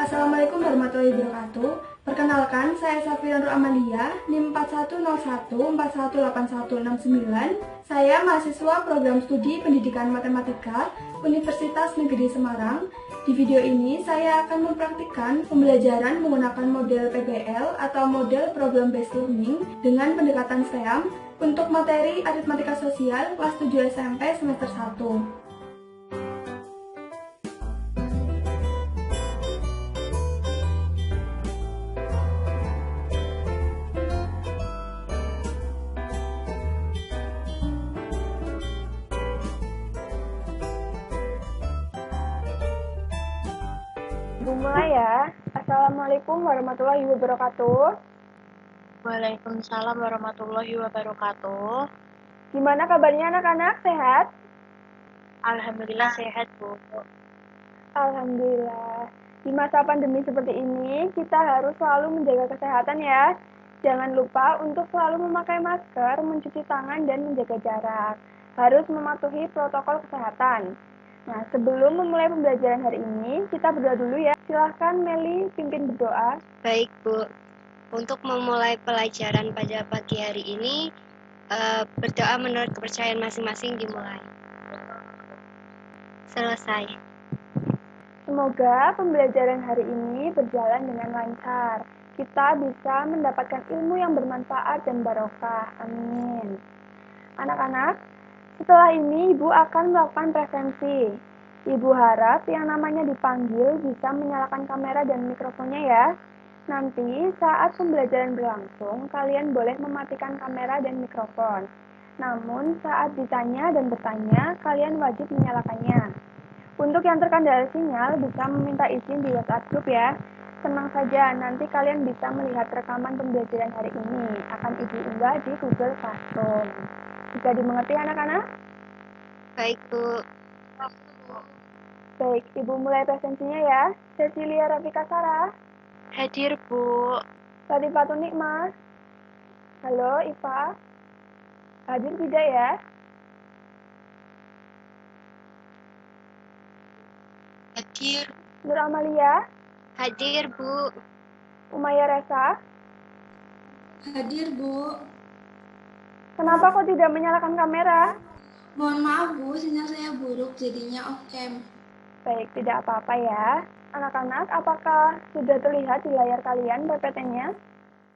Assalamualaikum warahmatullahi wabarakatuh. Perkenalkan, saya Safira Nur Amalia, NIM 4101418169. Saya mahasiswa program studi Pendidikan Matematika Universitas Negeri Semarang. Di video ini, saya akan mempraktikkan pembelajaran menggunakan model PBL atau model Problem Based Learning dengan pendekatan STEAM untuk materi aritmatika sosial kelas 7 SMP semester 1. Mulai ya. Assalamualaikum warahmatullahi wabarakatuh. Waalaikumsalam warahmatullahi wabarakatuh. Gimana kabarnya anak-anak? Sehat? Alhamdulillah sehat, Bu. Alhamdulillah. Di masa pandemi seperti ini, kita harus selalu menjaga kesehatan ya. Jangan lupa untuk selalu memakai masker, mencuci tangan, dan menjaga jarak. Harus mematuhi protokol kesehatan. Nah, sebelum memulai pembelajaran hari ini, kita berdoa dulu ya. Silahkan Meli pimpin berdoa. Baik, Bu. Untuk memulai pelajaran pada pagi hari ini, berdoa menurut kepercayaan masing-masing dimulai. Selesai. Semoga pembelajaran hari ini berjalan dengan lancar. Kita bisa mendapatkan ilmu yang bermanfaat dan barokah. Amin. Anak-anak, setelah ini Ibu akan melakukan presensi. Ibu harap yang namanya dipanggil bisa menyalakan kamera dan mikrofonnya ya. Nanti saat pembelajaran berlangsung, kalian boleh mematikan kamera dan mikrofon. Namun saat ditanya dan bertanya, kalian wajib menyalakannya. Untuk yang terkendala sinyal, bisa meminta izin di WhatsApp group ya. Tenang saja, nanti kalian bisa melihat rekaman pembelajaran hari ini. Akan Ibu unggah di Google Classroom. Bisa dimengerti anak-anak? Baik, Bu. Baik, Ibu mulai presensinya ya. Cecilia Rafika Sarah. Hadir, Bu. Latifah Nikmah. Halo, Iva. Hadir tidak ya? Hadir. Nur Amalia. Hadir, Bu. Umaya Resa. Hadir, Bu. Kenapa kok tidak menyalakan kamera? Mohon maaf, Bu, sinyal saya buruk, jadinya off cam. Baik, tidak apa-apa ya. Anak-anak, apakah sudah terlihat di layar kalian PPT-nya?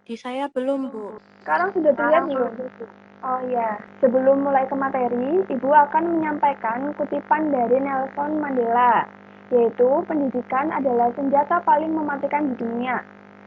Di saya belum, Bu. Sekarang sudah terlihat belum? Oh iya, sebelum mulai ke materi, Ibu akan menyampaikan kutipan dari Nelson Mandela, yaitu pendidikan adalah senjata paling mematikan di dunia.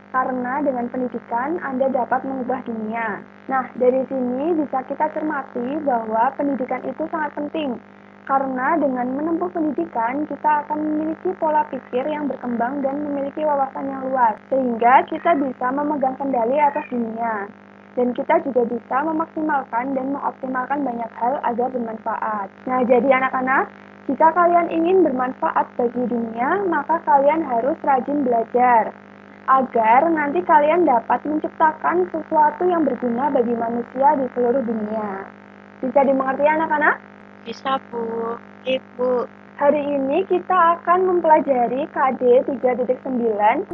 Karena dengan pendidikan, Anda dapat mengubah dunia. Nah, dari sini bisa kita cermati bahwa pendidikan itu sangat penting. Karena dengan menempuh pendidikan, kita akan memiliki pola pikir yang berkembang dan memiliki wawasan yang luas. Sehingga kita bisa memegang kendali atas dunia. Dan kita juga bisa memaksimalkan dan mengoptimalkan banyak hal agar bermanfaat. Nah, jadi anak-anak, jika kalian ingin bermanfaat bagi dunia, maka kalian harus rajin belajar. Agar nanti kalian dapat menciptakan sesuatu yang berguna bagi manusia di seluruh dunia. Bisa dimengerti anak-anak? Bisa, Bu. Ibu. Hari ini kita akan mempelajari KD 3.9,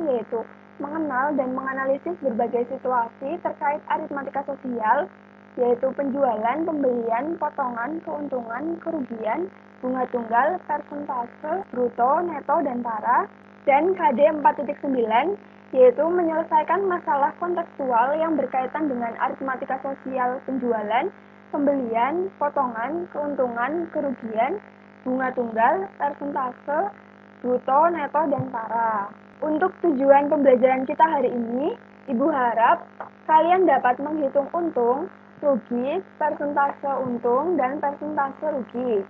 yaitu mengenal dan menganalisis berbagai situasi terkait aritmatika sosial, yaitu penjualan, pembelian, potongan, keuntungan, kerugian, bunga tunggal, persentase, bruto, neto, dan tara. Dan KD 4.9, yaitu menyelesaikan masalah kontekstual yang berkaitan dengan aritmatika sosial penjualan, pembelian, potongan, keuntungan, kerugian, bunga tunggal, persentase, bruto, neto, dan tara. Untuk tujuan pembelajaran kita hari ini, Ibu harap kalian dapat menghitung untung, rugi, persentase untung, dan persentase rugi.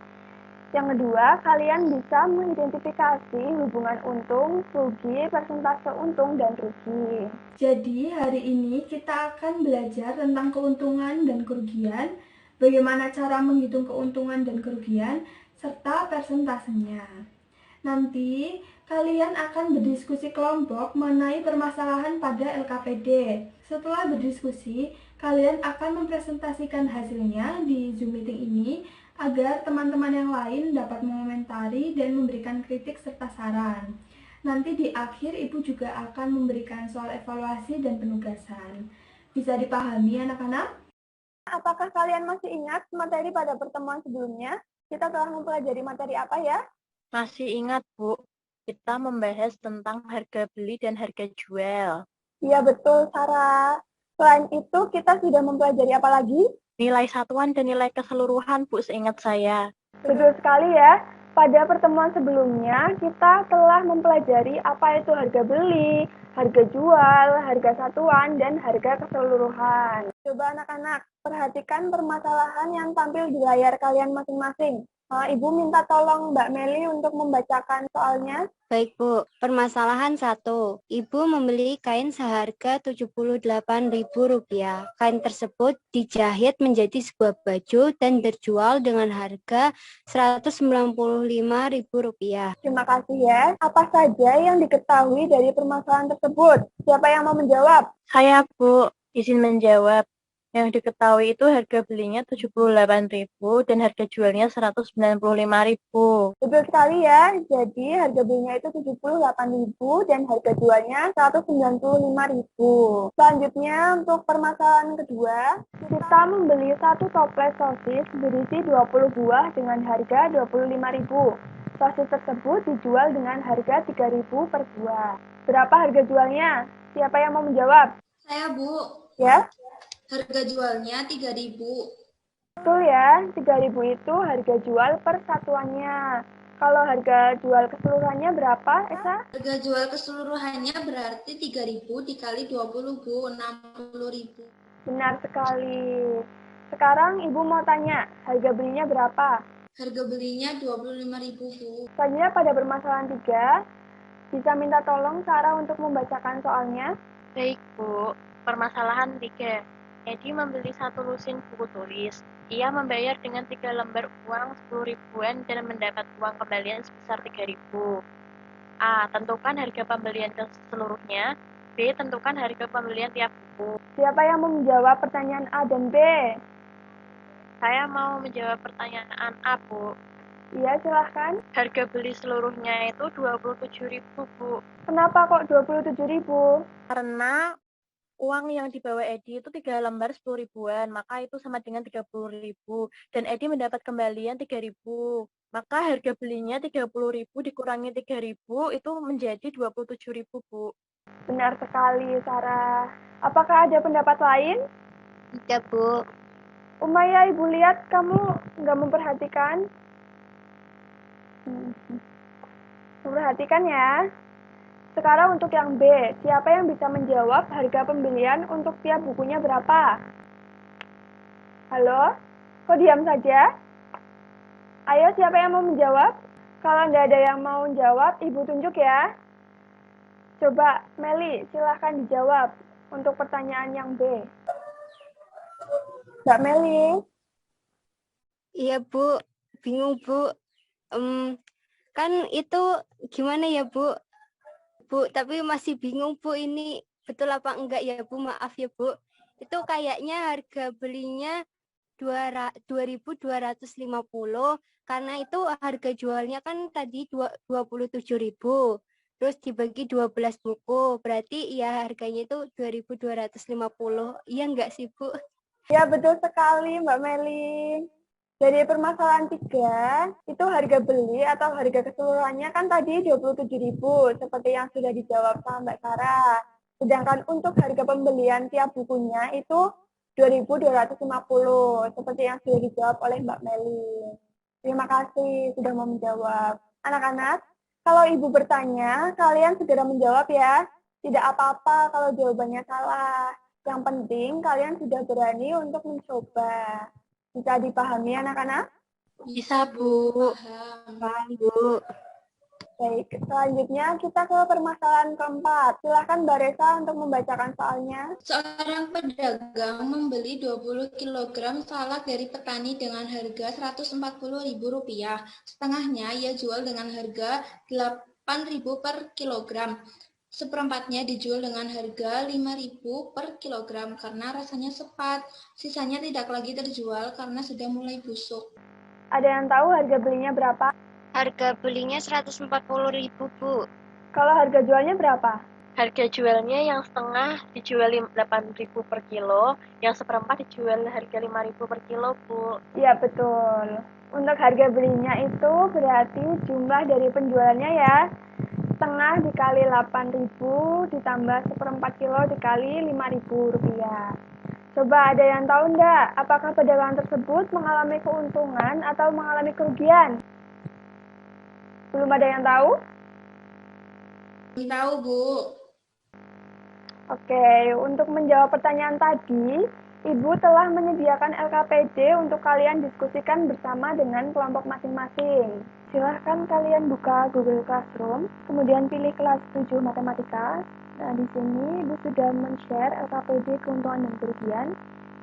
Yang kedua, kalian bisa mengidentifikasi hubungan untung, rugi, persentase untung, dan rugi. Jadi, hari ini kita akan belajar tentang keuntungan dan kerugian, bagaimana cara menghitung keuntungan dan kerugian, serta persentasenya. Nanti, kalian akan berdiskusi kelompok mengenai permasalahan pada LKPD. Setelah berdiskusi, kalian akan mempresentasikan hasilnya di Zoom meeting ini agar teman-teman yang lain dapat mengomentari dan memberikan kritik serta saran. Nanti di akhir Ibu juga akan memberikan soal evaluasi dan penugasan. Bisa dipahami anak-anak? Apakah kalian masih ingat materi pada pertemuan sebelumnya? Kita telah mempelajari materi apa ya? Masih ingat, Bu? Kita membahas tentang harga beli dan harga jual. Iya betul, Sarah. Selain itu, kita sudah mempelajari apa lagi? Nilai satuan dan nilai keseluruhan, Bu, seingat saya. Betul sekali ya. Pada pertemuan sebelumnya, kita telah mempelajari apa itu harga beli, harga jual, harga satuan, dan harga keseluruhan. Coba anak-anak, perhatikan permasalahan yang tampil di layar kalian masing-masing. Ibu minta tolong Mbak Meli untuk membacakan soalnya. Baik, Bu. Permasalahan 1. Ibu membeli kain seharga Rp78.000. Kain tersebut dijahit menjadi sebuah baju dan terjual dengan harga Rp195.000. Terima kasih ya. Apa saja yang diketahui dari permasalahan tersebut? Siapa yang mau menjawab? Saya, Bu, izin menjawab. Yang diketahui itu harga belinya Rp78.000 dan harga jualnya Rp195.000. Betul sekali ya. Jadi harga belinya itu Rp78.000 dan harga jualnya Rp195.000. Selanjutnya untuk permasalahan kedua, kita membeli satu toples sosis berisi 20 buah dengan harga Rp25.000. Sosis tersebut dijual dengan harga Rp3.000 per buah. Berapa harga jualnya? Siapa yang mau menjawab? Saya, Bu. Ya? Harga jualnya 3.000. Betul ya, 3.000 itu harga jual per satuannya. Kalau harga jual keseluruhannya berapa, Esa? Harga jual keseluruhannya berarti 3.000 dikali 20, Bu, 60.000. Benar sekali. Sekarang Ibu mau tanya, harga belinya berapa? Harga belinya 25.000, Bu. Selanjutnya pada permasalahan 3, bisa minta tolong Sarah untuk membacakan soalnya? Baik, Bu. Permasalahan 3. Edi membeli satu lusin buku tulis. Ia membayar dengan 3 lembar uang 10 ribuan dan mendapat uang kembalian sebesar 3.000. A. Tentukan harga pembelian seluruhnya. B. Tentukan harga pembelian tiap buku. Siapa yang mau menjawab pertanyaan A dan B? Saya mau menjawab pertanyaan A, Bu. Iya, silahkan. Harga beli seluruhnya itu 27.000, Bu. Kenapa kok 27.000? Karena uang yang dibawa Edi itu 3 lembar 10 ribuan, maka itu sama dengan 30.000. Dan Edi mendapat kembalian 3.000. Maka harga belinya 30.000 dikurangi 3.000 itu menjadi 27.000, Bu. Benar sekali, Sarah. Apakah ada pendapat lain? Tidak, Bu. Umaya, Ibu lihat kamu nggak memperhatikan. Memperhatikan ya. Sekarang untuk yang B, siapa yang bisa menjawab harga pembelian untuk tiap bukunya berapa? Halo? Kok diam saja? Ayo, siapa yang mau menjawab? Kalau nggak ada yang mau menjawab, Ibu tunjuk ya. Coba, Meli, silahkan dijawab untuk pertanyaan yang B. Mbak Meli? Iya, Bu. Bingung, Bu. Kan itu gimana ya, Bu? Bu, tapi masih bingung, Bu, ini betul apa enggak ya, Bu? Maaf ya, Bu. Itu kayaknya harga belinya 2.250 karena itu harga jualnya kan tadi 27.000. Terus dibagi 12 buku, berarti ya harganya itu 2.250. Iya enggak sih, Bu? Ya, betul sekali, Mbak Meli. Dari permasalahan 3, itu harga beli atau harga keseluruhannya kan tadi 27.000, seperti yang sudah dijawab sama Mbak Sarah. Sedangkan untuk harga pembelian tiap bukunya itu 2.250, seperti yang sudah dijawab oleh Mbak Meli. Terima kasih sudah mau menjawab. Anak-anak, kalau Ibu bertanya, kalian segera menjawab ya. Tidak apa-apa kalau jawabannya salah. Yang penting kalian sudah berani untuk mencoba. Bisa dipahami anak-anak? Bisa, Bu. Paham. Bu. Baik, selanjutnya kita ke permasalahan keempat. Silahkan Mbak Resa untuk membacakan soalnya. Seorang pedagang membeli 20 kg salak dari petani dengan harga Rp140.000. Setengahnya ia jual dengan harga Rp8.000 per kilogram. Seperempatnya dijual dengan harga Rp5.000 per kilogram karena rasanya sepat. Sisanya tidak lagi terjual karena sudah mulai busuk. Ada yang tahu harga belinya berapa? Harga belinya 140.000, Bu. Kalau harga jualnya berapa? Harga jualnya yang setengah dijual 8.000 per kilo, yang seperempat dijual harga 5.000 per kilo, Bu. Iya, betul. Untuk harga belinya itu berarti jumlah dari penjualannya ya. Setengah dikali 8.000 ditambah seperempat kilo dikali 5.000 rupiah. Coba ada yang tahu enggak, apakah pedagang tersebut mengalami keuntungan atau mengalami kerugian? Belum ada yang tahu? Belum tahu, Bu. Oke, untuk menjawab pertanyaan tadi, Ibu telah menyediakan LKPD untuk kalian diskusikan bersama dengan kelompok masing-masing. Silahkan kalian buka Google Classroom, kemudian pilih kelas 7 Matematika. Nah, di sini Ibu sudah men-share LKPD keuntungan dan kerugian.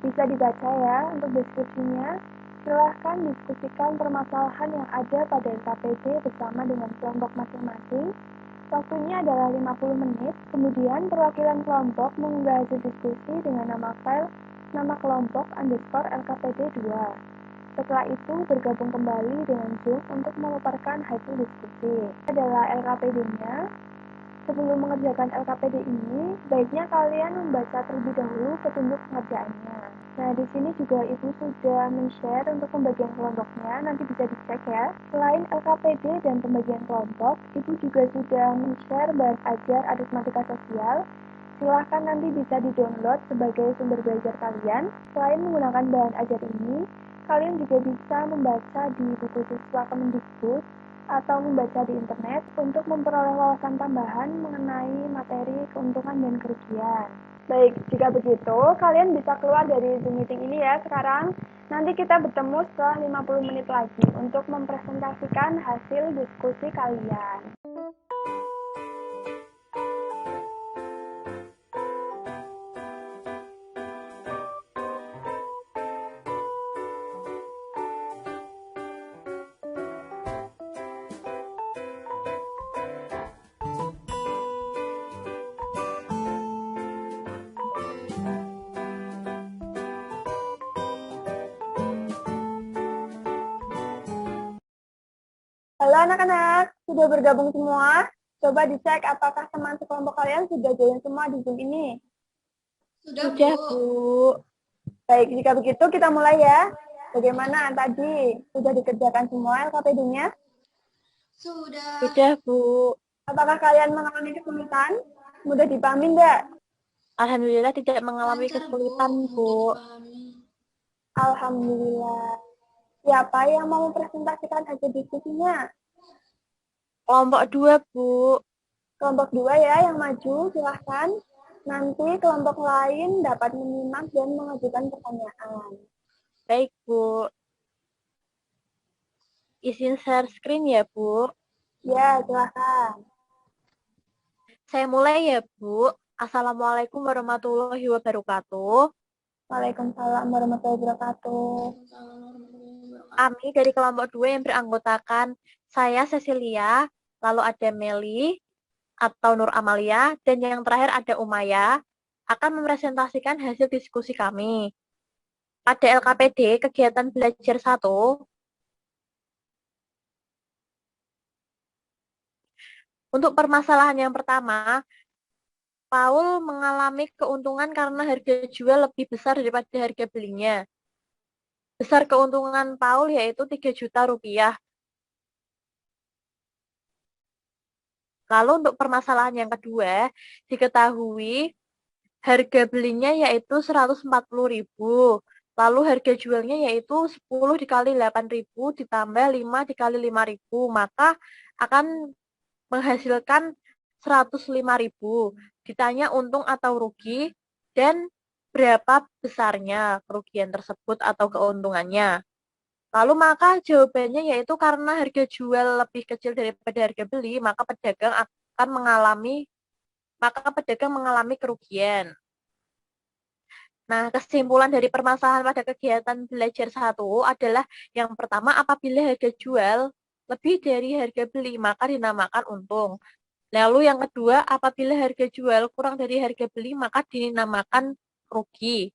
Bisa dibaca ya untuk deskripsinya. Silahkan diskusikan permasalahan yang ada pada LKPD bersama dengan kelompok masing-masing. Waktunya adalah 50 menit, kemudian perwakilan kelompok mengunggah hasil diskusi dengan nama file nama kelompok underscore LKPD 2. Setelah itu bergabung kembali dengan Zoom untuk memaparkan hasil diskusi. Adalah LKPD-nya. Sebelum mengerjakan LKPD ini, baiknya kalian membaca terlebih dahulu petunjuk pengerjaannya. Nah, di sini juga Ibu sudah men-share untuk pembagian kelompoknya, nanti bisa dicek ya. Selain LKPD dan pembagian kelompok, Ibu juga sudah men-share bahan ajar aritmatika sosial. Silahkan nanti bisa di-download sebagai sumber belajar kalian. Selain menggunakan bahan ajar ini, kalian juga bisa membaca di buku siswa Kemendikbud atau membaca di internet untuk memperoleh wawasan tambahan mengenai materi keuntungan dan kerugian. Baik, jika begitu, kalian bisa keluar dari Zoom meeting ini ya sekarang. Nanti kita bertemu setelah 50 menit lagi untuk mempresentasikan hasil diskusi kalian. Halo anak-anak, sudah bergabung semua? Coba dicek apakah teman sekelompok kalian sudah join semua di Zoom ini. Sudah, Bu. Baik, jika begitu kita mulai ya. Bagaimana tadi? Sudah dikerjakan semua LKPD-nya? Sudah. Sudah, Bu. Apakah kalian mengalami kesulitan? Mudah dipahami enggak? Alhamdulillah tidak mengalami Lancar, kesulitan, mudah Bu. dipahami. Alhamdulillah. Siapa yang mau mempresentasikan hasil diskusinya? Kelompok 2, Bu. Kelompok 2 ya yang maju, silahkan. Nanti kelompok lain dapat menyimak dan mengajukan pertanyaan. Baik, Bu. Izin share screen ya, Bu. Ya, silahkan. Saya mulai ya, Bu. Assalamualaikum warahmatullahi wabarakatuh. Waalaikumsalam warahmatullahi wabarakatuh. Kami dari kelompok 2 yang beranggotakan saya Cecilia, lalu ada Meli atau Nur Amalia, dan yang terakhir ada Umaya, akan mempresentasikan hasil diskusi kami. Pada LKPD, kegiatan belajar 1, untuk permasalahan yang pertama, Paul mengalami keuntungan karena harga jual lebih besar daripada harga belinya. Besar keuntungan Paul yaitu 3 juta rupiah. Lalu untuk permasalahan yang kedua, diketahui harga belinya yaitu 140.000. Lalu harga jualnya yaitu 10 dikali 8.000 ditambah 5 dikali 5.000. Maka akan menghasilkan 105.000. Ditanya untung atau rugi dan berapa besarnya kerugian tersebut atau keuntungannya. Lalu maka jawabannya yaitu karena harga jual lebih kecil daripada harga beli, maka pedagang mengalami kerugian. Nah, kesimpulan dari permasalahan pada kegiatan belajar 1 adalah yang pertama, apabila harga jual lebih dari harga beli, maka dinamakan untung. Lalu yang kedua, apabila harga jual kurang dari harga beli, maka dinamakan rugi.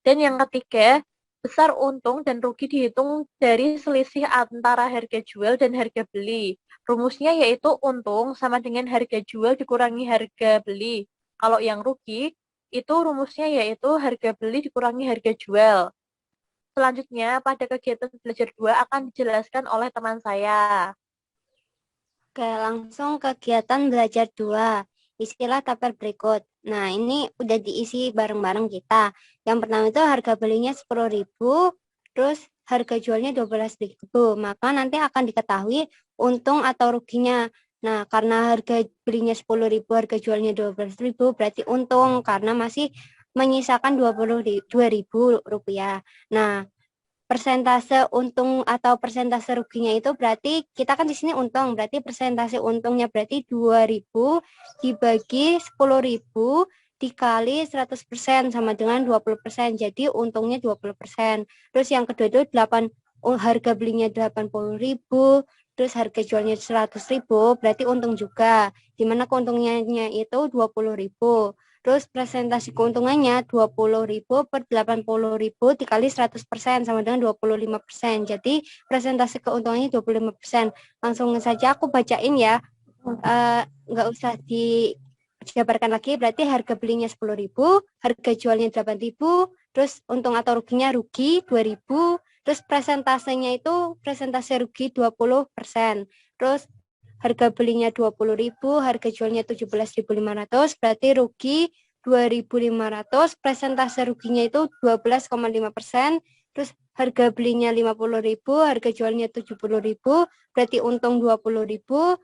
Dan yang ketiga, besar untung dan rugi dihitung dari selisih antara harga jual dan harga beli. Rumusnya yaitu untung sama dengan harga jual dikurangi harga beli. Kalau yang rugi, itu rumusnya yaitu harga beli dikurangi harga jual. Selanjutnya, pada kegiatan belajar 2 akan dijelaskan oleh teman saya. Oke, langsung kegiatan belajar 2. Istilah tabel berikut. Nah, ini udah diisi bareng-bareng kita. Yang pertama itu harga belinya 10.000, terus harga jualnya 12.000. Maka nanti akan diketahui untung atau ruginya. Nah, karena harga belinya 10.000, harga jualnya 12.000, berarti untung karena masih menyisakan 22.000 rupiah. Nah, persentase untung atau persentase ruginya itu berarti kita kan di sini untung, berarti persentase untungnya berarti 2.000 dibagi 10.000 dikali 100% sama dengan 20%. Jadi untungnya 20%. Terus yang kedua itu harga belinya 80.000, terus harga jualnya 100.000, berarti untung juga. Dimana keuntungannya itu 20.000. Terus presentasi keuntungannya 20.000 per 80.000 dikali 100% sama dengan 25%. Jadi presentasi keuntungannya 25%. Langsung saja aku bacain ya. Nggak usah dijabarkan lagi. Berarti harga belinya 10.000, harga jualnya 8.000, terus untung atau ruginya rugi 2.000, terus presentasenya itu presentasi rugi 20%. Terus harga belinya 20.000, harga jualnya 17.500, berarti rugi 2.500, presentase ruginya itu 12,5%, terus harga belinya 50.000, harga jualnya 70.000, berarti untung 20.000,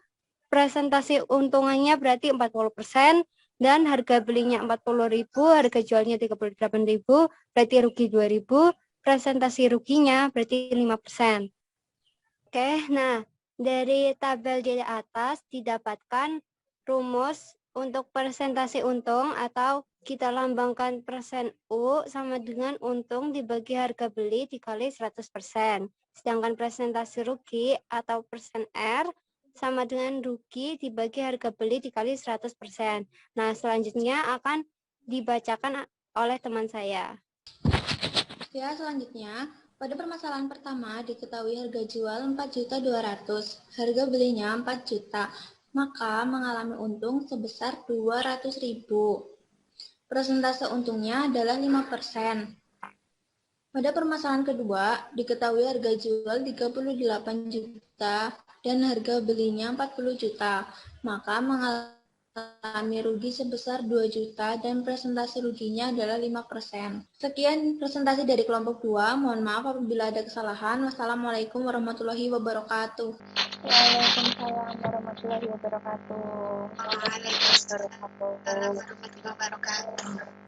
presentasi untungannya berarti 40%, dan harga belinya 40.000, harga jualnya 38.000, berarti rugi 2.000, presentasi ruginya berarti 5%. Oke, nah dari tabel di atas didapatkan rumus untuk persentase untung atau kita lambangkan persen U sama dengan untung dibagi harga beli dikali 100%. Sedangkan persentase rugi atau persen R sama dengan rugi dibagi harga beli dikali 100%. Nah, selanjutnya akan dibacakan oleh teman saya. Ya, selanjutnya, pada permasalahan pertama diketahui harga jual 4.200.000, harga belinya 4 juta, maka mengalami untung sebesar 200.000. Persentase untungnya adalah 5%. Pada permasalahan kedua, diketahui harga jual 38 juta dan harga belinya 40 juta, maka mengalami rugi sebesar 2 juta dan presentasi ruginya adalah 5%. Sekian presentasi dari kelompok 2. Mohon maaf apabila ada kesalahan. Wassalamualaikum warahmatullahi wabarakatuh. Waalaikumsalam warahmatullahi wabarakatuh.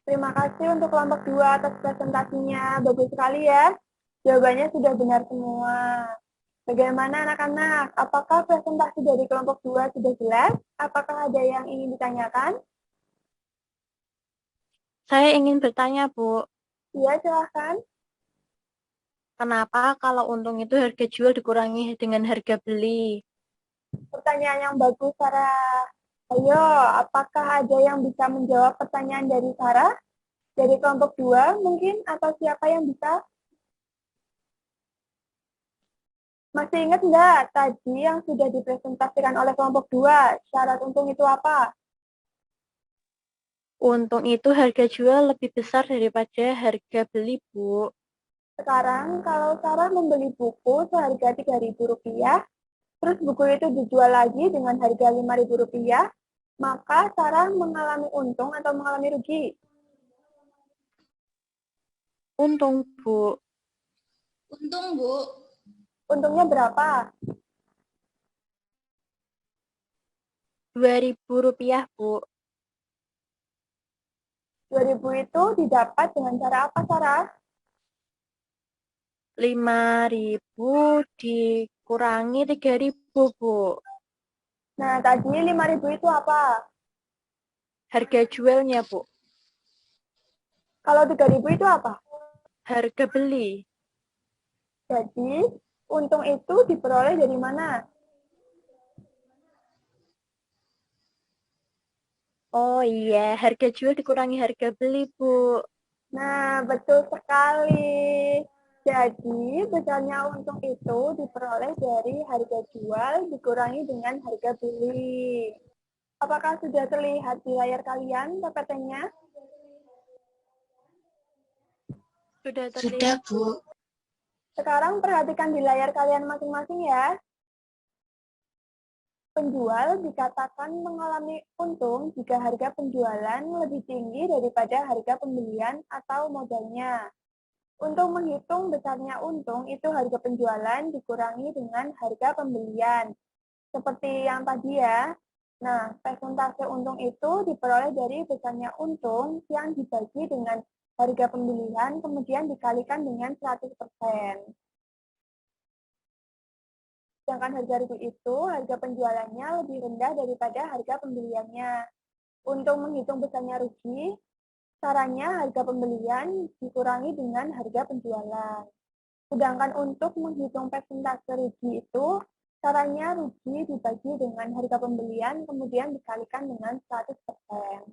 Terima kasih untuk kelompok 2 atas presentasinya. Bagus sekali ya. Jawabannya sudah benar semua. Bagaimana anak-anak? Apakah presentasi dari kelompok 2 sudah jelas? Apakah ada yang ingin ditanyakan? Saya ingin bertanya, Bu. Iya, silahkan. Kenapa kalau untung itu harga jual dikurangi dengan harga beli? Pertanyaan yang bagus, Sarah. Ayo, apakah ada yang bisa menjawab pertanyaan dari Sarah? Dari kelompok 2 mungkin? Atau siapa yang bisa? Masih ingat nggak tadi yang sudah dipresentasikan oleh kelompok 2? Syarat untung itu apa? Untung itu harga jual lebih besar daripada harga beli, Bu. Sekarang kalau Sarah membeli buku seharga Rp3.000, terus buku itu dijual lagi dengan harga Rp5.000, maka Sarah mengalami untung atau mengalami rugi? Untung, Bu. Untung, Bu. Untungnya berapa? Rp2.000, Bu. Rp2.000 itu didapat dengan cara apa, Sarah? 5.000 dikurangi 3.000, Bu. Nah, tadi Rp5.000 itu apa? Harga jualnya, Bu. Kalau Rp3.000 itu apa? Harga beli. Jadi, untung itu diperoleh dari mana? Oh iya, harga jual dikurangi harga beli, Bu. Nah, betul sekali. Jadi, besarnya untung itu diperoleh dari harga jual dikurangi dengan harga beli. Apakah sudah terlihat di layar kalian PPT-nya? Sudah Sudah, terlihat. Bu. Sekarang perhatikan di layar kalian masing-masing ya. Penjual dikatakan mengalami untung jika harga penjualan lebih tinggi daripada harga pembelian atau modalnya. Untuk menghitung besarnya untung, itu harga penjualan dikurangi dengan harga pembelian. Seperti yang tadi ya. Nah, persentase untung itu diperoleh dari besarnya untung yang dibagi dengan harga pembelian, kemudian dikalikan dengan 100%. Sedangkan harga rugi itu, harga penjualannya lebih rendah daripada harga pembeliannya. Untuk menghitung besarnya rugi, caranya harga pembelian dikurangi dengan harga penjualan. Sedangkan untuk menghitung persentase rugi itu, caranya rugi dibagi dengan harga pembelian, kemudian dikalikan dengan 100%.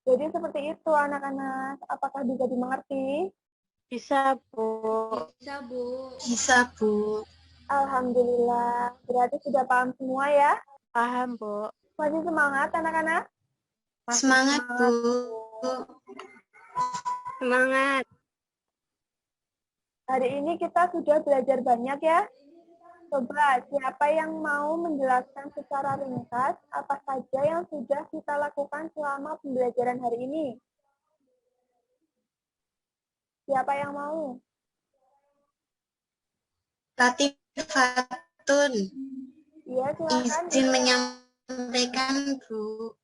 Jadi seperti itu anak-anak. Apakah bisa dimengerti? Bisa, Bu. Bisa, Bu. Bisa, Bu. Alhamdulillah. Berarti sudah paham semua ya? Paham, Bu. Masih semangat anak-anak? Masih Semangat, Bu. Semangat. Hari ini kita sudah belajar banyak ya. Coba, siapa yang mau menjelaskan secara ringkas apa saja yang sudah kita lakukan selama pembelajaran hari ini? Siapa yang mau? Latifatun. Iya, silakan. Izin menyampaikan, Bu.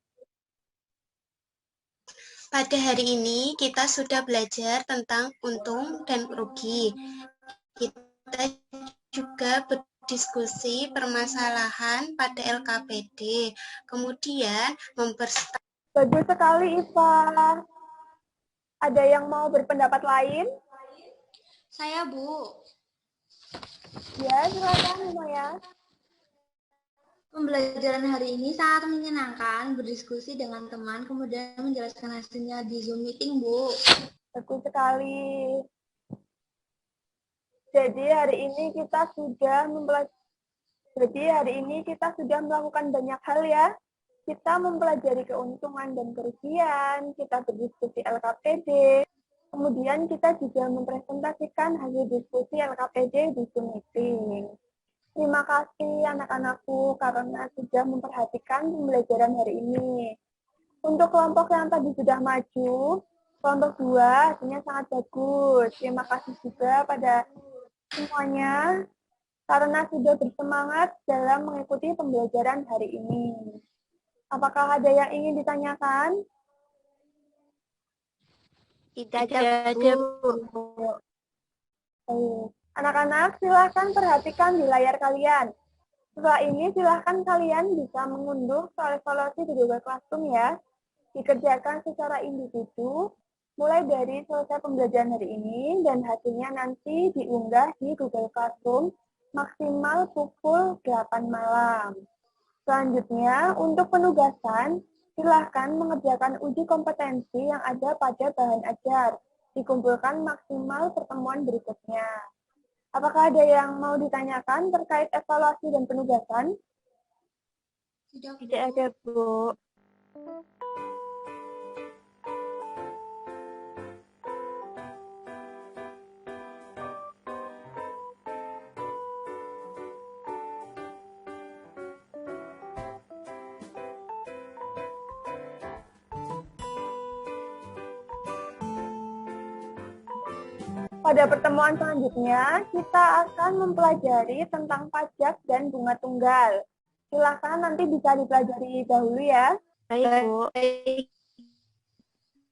Pada hari ini kita sudah belajar tentang untung dan rugi. Kita juga berdiskusi permasalahan pada LKPD. Kemudian Bagus sekali, Iva. Ada yang mau berpendapat lain? Saya, Bu. Ya, silakan, Maya. Pembelajaran hari ini sangat menyenangkan, berdiskusi dengan teman, kemudian menjelaskan hasilnya di Zoom meeting, Bu. Bagus sekali. Jadi hari ini kita sudah melakukan banyak hal ya. Kita mempelajari keuntungan dan kerugian, kita berdiskusi LKPD, kemudian kita juga mempresentasikan hasil diskusi LKPD di Zoom meeting. Terima kasih anak-anakku karena sudah memperhatikan pembelajaran hari ini. Untuk kelompok yang tadi sudah maju, kelompok 2 hasilnya sangat bagus. Terima kasih juga pada semuanya karena sudah bersemangat dalam mengikuti pembelajaran hari ini. Apakah ada yang ingin ditanyakan? Tidak Tidak ada, ada, Bu. Baik. Anak-anak, silahkan perhatikan di layar kalian. Setelah ini, silahkan kalian bisa mengunduh soal evaluasi di Google Classroom ya. Dikerjakan secara individu, mulai dari selesai pembelajaran hari ini, dan hasilnya nanti diunggah di Google Classroom maksimal pukul 8 malam. Selanjutnya, untuk penugasan, silahkan mengerjakan uji kompetensi yang ada pada bahan ajar. Dikumpulkan maksimal pertemuan berikutnya. Apakah ada yang mau ditanyakan terkait evaluasi dan penugasan? Tidak ada, Bu. Pada pertemuan selanjutnya, kita akan mempelajari tentang pajak dan bunga tunggal. Silahkan nanti bisa dipelajari dahulu ya. Baik, Bu. Baik,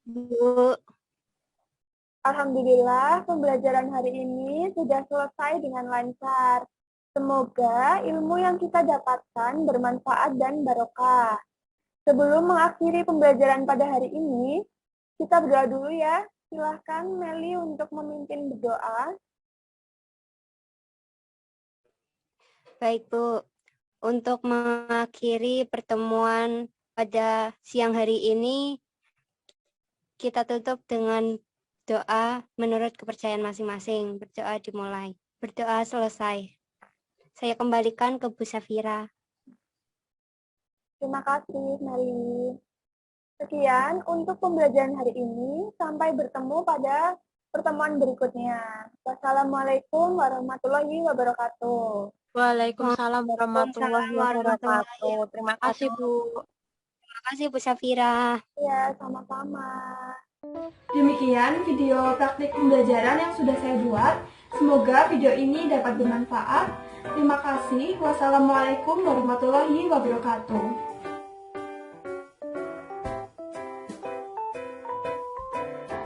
Bu. Alhamdulillah, pembelajaran hari ini sudah selesai dengan lancar. Semoga ilmu yang kita dapatkan bermanfaat dan barokah. Sebelum mengakhiri pembelajaran pada hari ini, kita berdoa dulu ya. Silahkan Meli untuk memimpin berdoa. Baik, Bu. Untuk mengakhiri pertemuan pada siang hari ini, kita tutup dengan Doa menurut kepercayaan masing-masing. Berdoa dimulai. Berdoa selesai. Saya kembalikan ke Bu Safira. Terima kasih, Meli. Sekian untuk pembelajaran hari ini. Sampai bertemu pada pertemuan berikutnya. Wassalamualaikum warahmatullahi wabarakatuh. Waalaikumsalam warahmatullahi wabarakatuh. Terima kasih, Bu. Terima kasih Bu Safira. Ya, sama-sama. Demikian video praktik pembelajaran yang sudah saya buat. Semoga video ini dapat bermanfaat. Terima kasih. Wassalamualaikum warahmatullahi wabarakatuh.